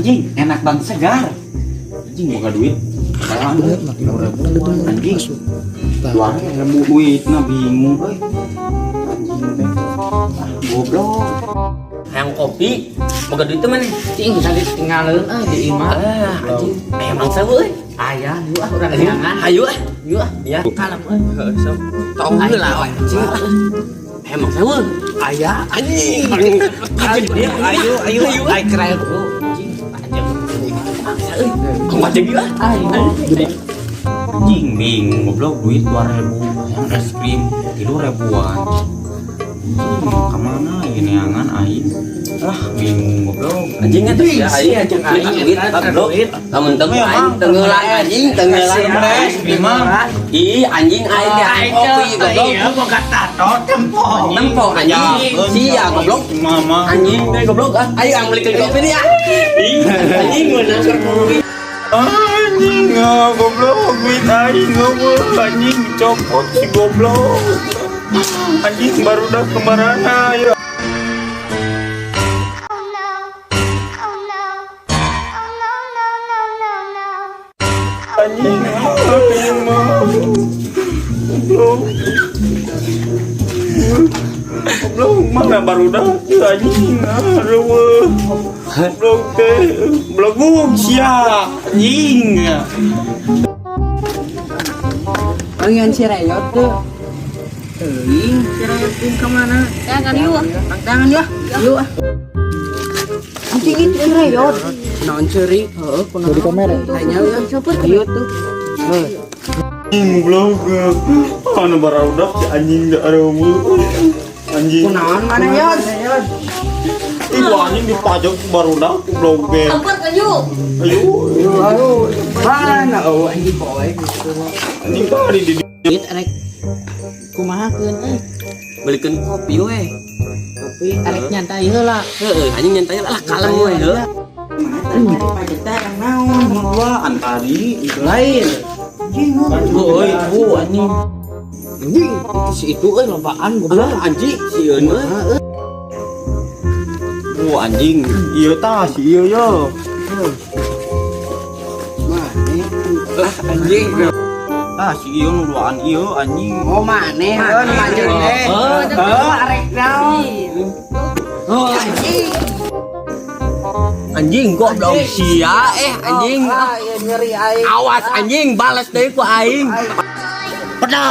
anjing enak banget segar. Anjing buka duit. Anjing. Wah, ilmu duit nah bingung euy. Anjing teh. Goblok. Hayang kopi, boga duit teh mana? Cing bisa ditinggalin di imah. Anjing, emang seueuh euy. Ayah, yuk urang jangan. Ayo yuk ya. Kalem euy. Heeh, sok. Tong heula we. Emang seueuh. Ayah, Anjing. ayo ai keren dulu. Macam gila. Anjing bingung goblok duit 2.000 yang es krim kilo ribuan. Kemana ini angan aing? Bingung goblok. Anjing atuh ya aing anjing duit bro. Lamun teu aing tengeulan anjing tengeulan Es krim mah. Ih anjing aing ya kopi goblok. Iya boga tato tempo. Tempo anjing. Sia goblok. Mama. Anjing teh goblok ah. Ayo ang beli kopi dia. Ih anjing meunang kopi. Anjing goblok duit aing goblok anjing copot si goblok. Anjing baru dah kemana ya. Anjing anjing mah goblok. Goblok mana baru dah anjing reueuh. Goblok teh blogum sia anjing. Pengen si Reyot tuh. Teuing si Reyot pun kemana? Jangan yuk. Tangan ya. Yuk. Anjing itu si Reyot. Non ceri. Heeh, kunaon? Di kamera. Tanya ya. Ayo tuh. Anjing blog. Mana baru dah si anjing dah reueuh. Anjing. Kunaon mana ya? Itu anjing dipajak baru dah blog ge. Angkat ayo. Ayo. Mana? Oh anjing boy. Anjing tadi di It arek kumahakeun Belikeun kopi we. Tapi arek nyantai heula. Heeh anjing nyantai lah kalem we heuh. Nyari pajak teh yang naon? duaan tadi Lain. euy anjing. Anjing itu si itu lompaan goblok. Anjing sieun we. Anjing ieu tah si ieu yo. Lah anjing. Tah si ieu nu duaan ieu anjing. Oh maneh kan lanjut deh. Arek naon? Oh anjing. Anjing goblok sia anjing. Ieu nyeri aing. Awas anjing balas deui ku aing. Oh no.